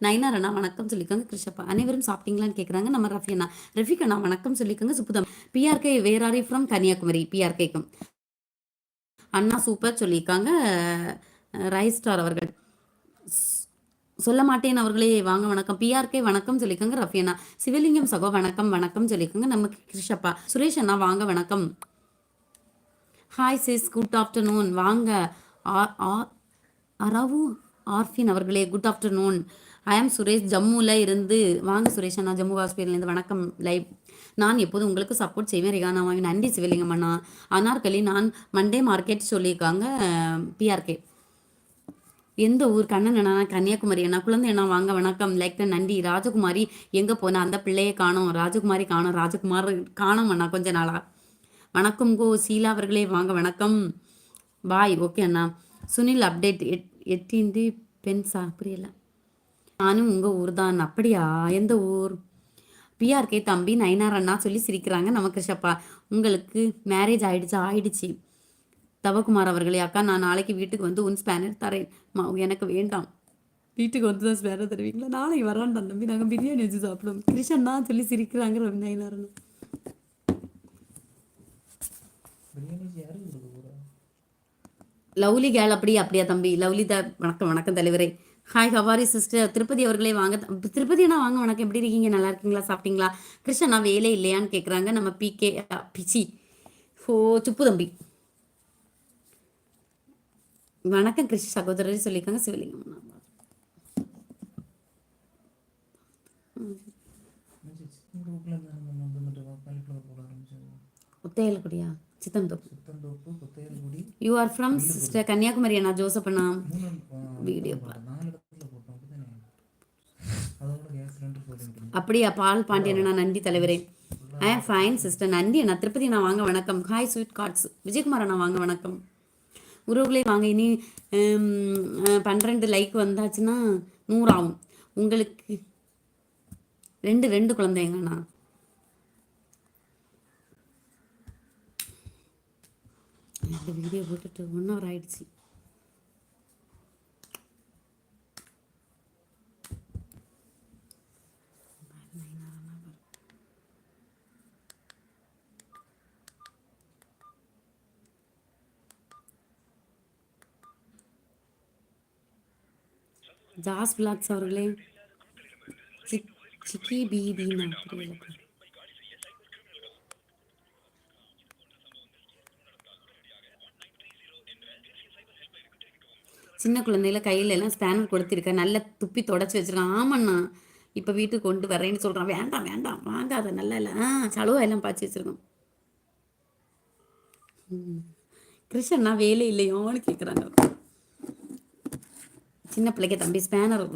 நயினார் அண்ணா வணக்கம் சொல்லிக்கோங்க. கிருஷப்பா அனைவரும் சாப்பிட்டீங்களான்னு கேட்குறாங்க. நம்ம ரஃபி அண்ணா ரஃபிக் அண்ணா வணக்கம் சொல்லிக்கோங்க. சுப்புதம் பிஆர்கே வேராரி ஃப்ரம் கன்னியாகுமரி. பிஆர்கேக்கும் அண்ணா சூப்பர் சொல்லியிருக்காங்க. ரைஸ் ஸ்டார் அவர்கள் சொல்ல மாட்டேன் அவர்களே வாங்க வணக்கம். பிஆர்கே வணக்கம் சொல்லிக்கோங்க. ரஃபி அண்ணா சிவலிங்கம் சகோ வணக்கம் வணக்கம் சொல்லிக்கோங்க. நமக்கு கிருஷப்பா சுரேஷ் அண்ணா வாங்க வணக்கம். ஹாய் சிஸ் குட் ஆஃப்டர்நூன் வாங்க. அரவு ஆர்ஃபின் அவர்களே குட் ஆஃப்டர்நூன். ஐ ஆம் சுரேஷ் ஜம்முல இருந்து வாங்க சுரேஷ் அண்ணா ஜம்மு காஷ்மீர்லேருந்து வணக்கம். லைவ் நான் எப்போதும் உங்களுக்கு சப்போர்ட் செய்வேன் ரிகானாமாவி நன்றி சிவலிங்கம் அண்ணா. அனார்கலி நான் மண்டே மார்க்கெட் சொல்லியிருக்காங்க. பிஆர்கே எந்த ஊர் கண்ணன் அண்ணா கன்னியாகுமரி அண்ணா குழந்தை அண்ணா வாங்க வணக்கம். லைக் நன்றி. ராஜகுமாரி எங்கே போன அந்த பிள்ளையை காணோம். ராஜகுமாரி காணோம். ராஜகுமார் காணோம் அண்ணா கொஞ்ச நாளா. வணக்கம் கோ சீலா அவர்களே வாங்க வணக்கம். பாய் ஓகே அண்ணா. சுனில் அப்டேட் எட்டின்றி பென்ஸா புரியல. நானும் உங்கள் ஊர் தான். அப்படியா எந்த ஊர்? பிஆர்கே தம்பி நயினார் அண்ணா சொல்லி சிரிக்கிறாங்க. நம்ம கிருஷப்பா உங்களுக்கு மேரேஜ் ஆயிடுச்சு ஆயிடுச்சு. தவகுமார் அவர்களே அக்கா நான் நாளைக்கு வீட்டுக்கு வந்து உன் ஸ்பேனர் தரேன். எனக்கு வேண்டாம். வீட்டுக்கு வந்து தான் ஸ்பேனர் தருவீங்களா? நாளைக்கு வரான்டான் தம்பி நாங்கள் பிரியாணி வச்சு சாப்பிடுவோம். கிருஷ்ணன் தான் சொல்லி சிரிக்கிறாங்க நயினார் அண்ணா. லவ்லி கேள் அப்படியா தம்பி லவ்லி வணக்கம் வணக்கம் தலைவரே. ஹாய் ஹவாரி சிஸ்டர் திருப்பதி அவர்களே வாங்க. திருப்பதி அண்ணா வாங்க வணக்கம். எப்படி இருக்கீங்க? நல்லா இருக்கீங்களா? சாப்பிட்டீங்களா? கிருஷ்ணா வேலை இல்லையான்னு கேட்குறாங்க. நம்ம பிகே பிச்சி ஓ சுப்பு தம்பி வணக்கம். கிருஷ்ண சகோதரர் சொல்லியிருக்காங்க. சிவலிங்கம் ஒத்தையல்குடியா சித்தந்தோப்பு. You are from sister Kanyakumari அண்ணா ஜோசப் அண்ணா. வீடியோ அப்படியா பால் பாண்டியன் அண்ணா நன்றி தலைவரே. ஐ ஆம் ஃபைன் சிஸ்டர் நன்றி அண்ணா. திருப்பதி அண்ணா வாங்க வணக்கம். ஹாய் ஸ்வீட் கார்ட்ஸ் விஜயகுமார் அண்ணா வாங்க வணக்கம். உறவுகளே வாங்க. இனி 12 லைக் வந்தாச்சுன்னா 100 ஆகும். உங்களுக்கு ரெண்டு குழந்தைங்கண்ணா. இந்த வீடியோ போட்டுட்டு 1 hour ஆயிடுச்சு. ஜாஸ் பிளாக்ஸ் அவர்களே சிக்கி பீதினா புரியல. சின்ன குழந்தையில கையில எல்லாம் ஸ்பேனர் கொடுத்துருக்கேன். நல்லா துப்பி தொடச்சி வச்சிருக்கான். ஆமாண்ணா இப்போ வீட்டுக்கு கொண்டு வரேன்னு சொல்கிறான். வேண்டாம் வேண்டாம் வாங்காத நல்லா இல்லை. சலுவா எல்லாம் பாய்ச்சி வச்சிருக்கோம். கிருஷ்ணா வேலை இல்லையோன்னு கேட்குறாங்க. சின்ன பிள்ளைக்கு தம்பி ஸ்பேனர்.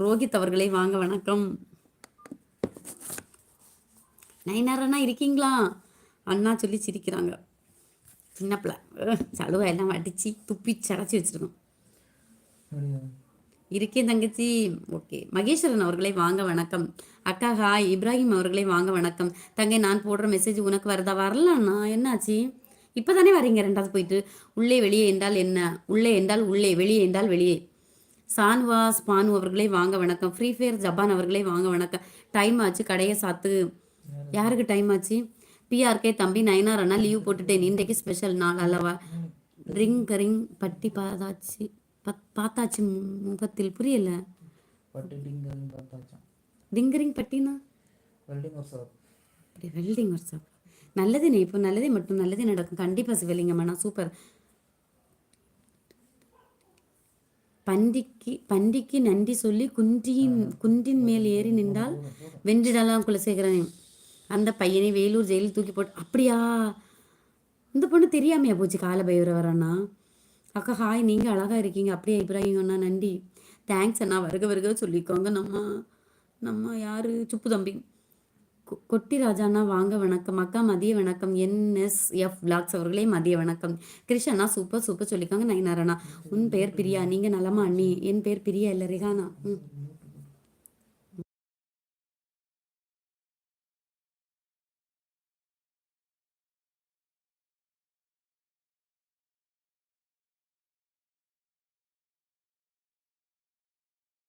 ரோஹித் அவர்களே வாங்க வணக்கம். நயினார் அண்ணா இருக்கீங்களா அண்ணா சொல்லி சிரிக்கிறாங்க. சின்ன பிள்ளை சலுவா எல்லாம் அடித்து துப்பி சடைச்சி வச்சுருக்கோம். இருக்கேன் தங்கச்சி. ஓகே மகேஸ்வரன் அவர்களே வாங்க வணக்கம். அக்கா ஹாய். இப்ராஹிம் அவர்களே வாங்க வணக்கம். தங்கை நான் போடுற மெசேஜ் உனக்கு வருதா? வரலண்ணா என்னாச்சு? இப்போ தானே வரீங்க. ரெண்டாவது போயிட்டு உள்ளே வெளியே என்றால் என்ன? உள்ளே என்றால் உள்ளே, வெளியே என்றால் வெளியே. சான்வாஸ் பானு அவர்களே வாங்க வணக்கம். ஃப்ரீ ஃபயர் ஜப்பான் அவர்களே வாங்க வணக்கம். டைம் ஆச்சு கடையை சாத்து. யாருக்கு டைம் ஆச்சு? பிஆர்கே தம்பி நயினார் அண்ணா லீவ் போட்டுட்டேன். இன்றைக்கு ஸ்பெஷல் நாள் அல்லவா. ரிங் பட்டி பார்த்தாச்சு முகத்தில் புரியல. டிங்கரிங் பட்டினா வெல்டிங் ஒர்க் ஷாப். நல்லதுண்ணே. இப்போ நல்லதே மட்டும் நல்லதே நடக்கும் கண்டிப்பாக சிவலிங்கம்மா. சூப்பர். பண்டிக்கு நன்றி சொல்லி குன்றின் மேல் ஏறி நின்றால் வென்றிடலாம் குலசேகரன். அந்த பையனை வேலூர் ஜெயிலில் தூக்கி போட்டு. அப்படியா இந்த பொண்ணு தெரியாமையா போச்சு கால பைரவர் அண்ணா. அக்கா ஹாய் நீங்கள் அழகாக இருக்கீங்க. அப்படியே இப்ராஹிம் அண்ணா நன்றி. தேங்க்ஸ் அண்ணா. வருக சொல்லிக்கோங்க. நம்ம யார்? சுப்பு தம்பி கொட்டி ராஜாண்ணா வாங்க வணக்கம். அக்கா மதிய வணக்கம். NSF விளாக்ஸ் அவர்களே மதிய வணக்கம். கிருஷ்ணா சூப்பர் சொல்லிக்கோங்க. நயினார் அண்ணா உன் பெயர் பிரியா. நீங்கள் நலமா அண்ணி? என் பேர் பிரியா இல்லை ரிஹானா.